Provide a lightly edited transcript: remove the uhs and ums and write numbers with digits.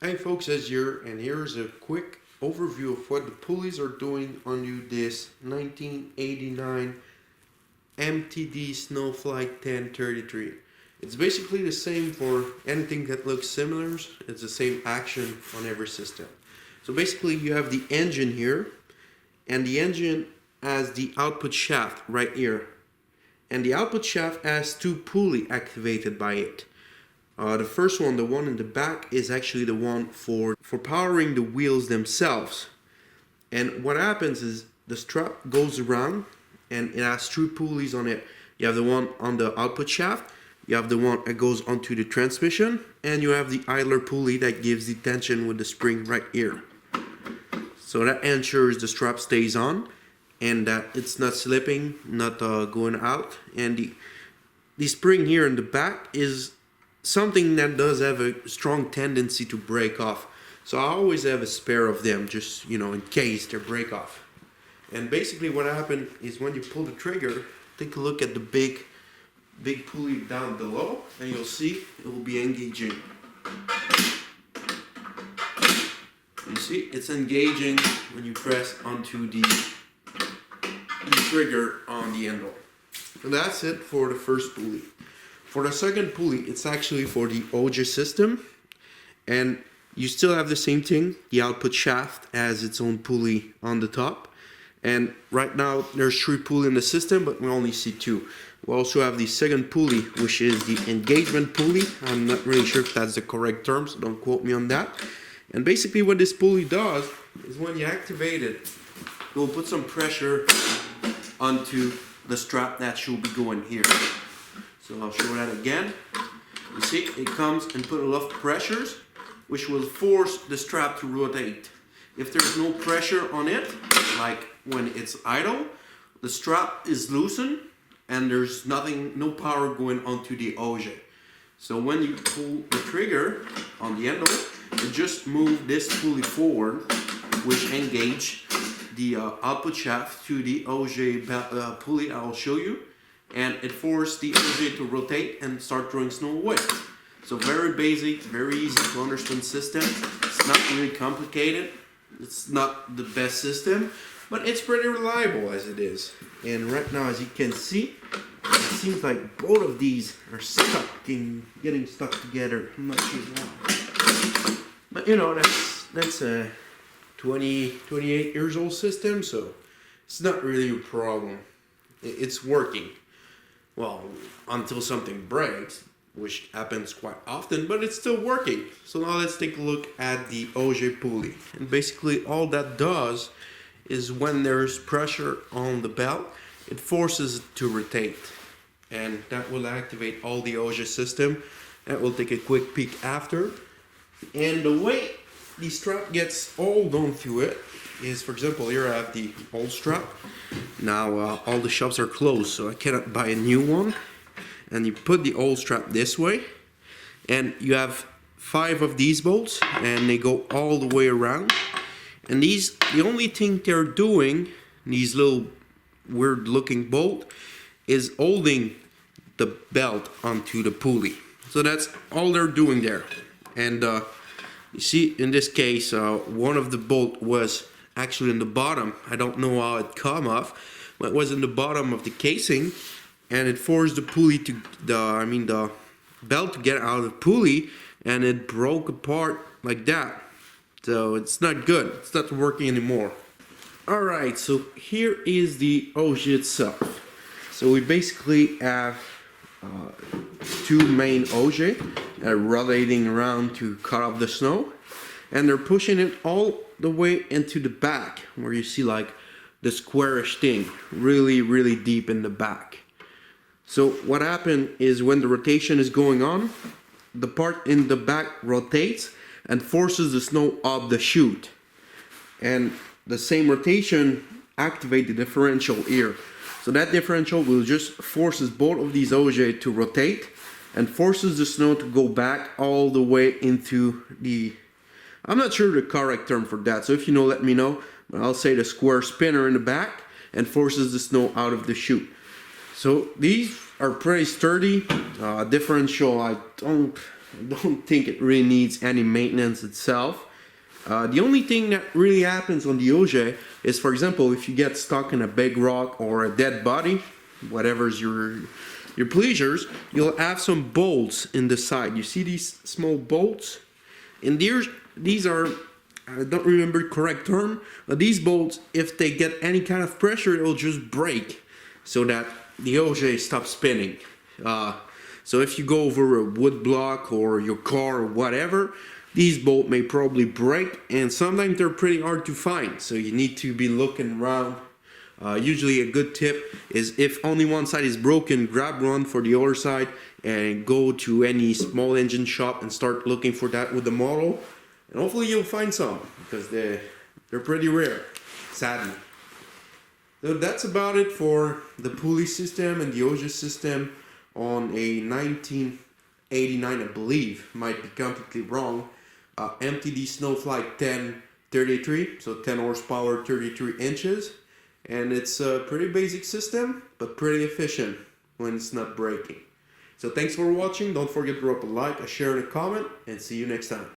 Hey folks, as here, and here's a quick overview of what the pulleys are doing on this 1989 MTD SnowFlite 1033. It's basically the same for anything that looks similar. It's the same action on every system. So basically you have the engine here, and the engine has the output shaft right here. And the output shaft has two pulleys activated by it. The first one, the one in the back, is actually the one for powering the wheels themselves. And what happens is the strap goes around and it has two pulleys on it. You have the one on the output shaft, you have the one that goes onto the transmission, and you have the idler pulley that gives the tension with the spring right here. So that ensures the strap stays on and that it's not slipping, not going out. And the spring here in the back is something that does have a strong tendency to break off. So I always have a spare of them, just in case they break off. And basically what happened is when you pull the trigger, take a look at the big pulley down below, and you'll see it will be engaging. You see, it's engaging when you press onto the trigger on the handle. And that's it for the first pulley. For the second pulley, it's actually for the OJ system, and you still have the same thing. The output shaft has its own pulley on the top, and right now there's 3 pulleys in the system, but we only see 2. We also have the second pulley, which is the engagement pulley. I'm not really sure if that's the correct term, so don't quote me on that. And basically what this pulley does is when you activate it, it will put some pressure onto the strap that should be going here. So I'll show that again. You see, it comes and put a lot of pressures, which will force the strap to rotate. If there's no pressure on it, like when it's idle, the strap is loosened and there's no power going onto the OJ. So when you pull the trigger on the handle, it just moves this pulley forward, which engage the output shaft to the OJ pulley I'll show you. And it forces the OJ to rotate and start throwing snow away. So very basic, very easy to understand system. It's not really complicated. It's not the best system, but it's pretty reliable as it is. And right now, as you can see, it seems like both of these are getting stuck together. I'm not sure why. But that's a 28 years old system, so it's not really a problem. It's working. Well, until something breaks, which happens quite often, but it's still working. So now let's take a look at the OJ pulley. And basically all that does is when there's pressure on the belt, it forces it to rotate. And that will activate all the OJ system. That will take a quick peek after. And the way the strap gets all onto it is, for example, here I have the old strap. Now all the shops are closed, so I cannot buy a new one. And you put the old strap this way, and you have 5 of these bolts, and they go all the way around. And the only thing they're doing, these little weird looking bolt, is holding the belt onto the pulley. So that's all they're doing there. And you see, in this case, one of the bolt was actually in the bottom. I don't know how it come off, but it was in the bottom of the casing, and it forced the pulley the belt to get out of the pulley, and it broke apart like that. So it's not good. It's not working anymore. Alright, so here is the OJ itself. So we basically have 2 main OJ rotating around to cut off the snow, and they're pushing it all the way into the back, where you see like the squarish thing really deep in the back. So what happened is when the rotation is going on, the part in the back rotates and forces the snow up the chute, and the same rotation activates the differential here. So that differential will just forces both of these OJ to rotate and forces the snow to go back all the way into the, I'm not sure the correct term for that, so if you know, let me know. But I'll say the square spinner in the back, and forces the snow out of the chute. So these are pretty sturdy. Differential, I I don't think it really needs any maintenance itself. The only thing that really happens on the OJ is, for example, if you get stuck in a big rock or a dead body, whatever's your pleasures, you'll have some bolts in the side. You see these small bolts? And these are, I don't remember the correct term, but these bolts, if they get any kind of pressure, it'll just break so that the OJ stops spinning. So if you go over a wood block or your car or whatever, these bolts may probably break, and sometimes they're pretty hard to find, so you need to be looking around. Usually a good tip is, if only one side is broken, grab one for the other side and go to any small engine shop and start looking for that with the model, and hopefully you'll find some, because they're pretty rare, sadly. So that's about it for the pulley system and the OJ system on a 1989, I believe, might be completely wrong, MTD SnowFlite 1033, so 10 horsepower, 33 inches. And it's a pretty basic system, but pretty efficient when it's not breaking. So thanks for watching. Don't forget to drop a like, a share, and a comment, and see you next time.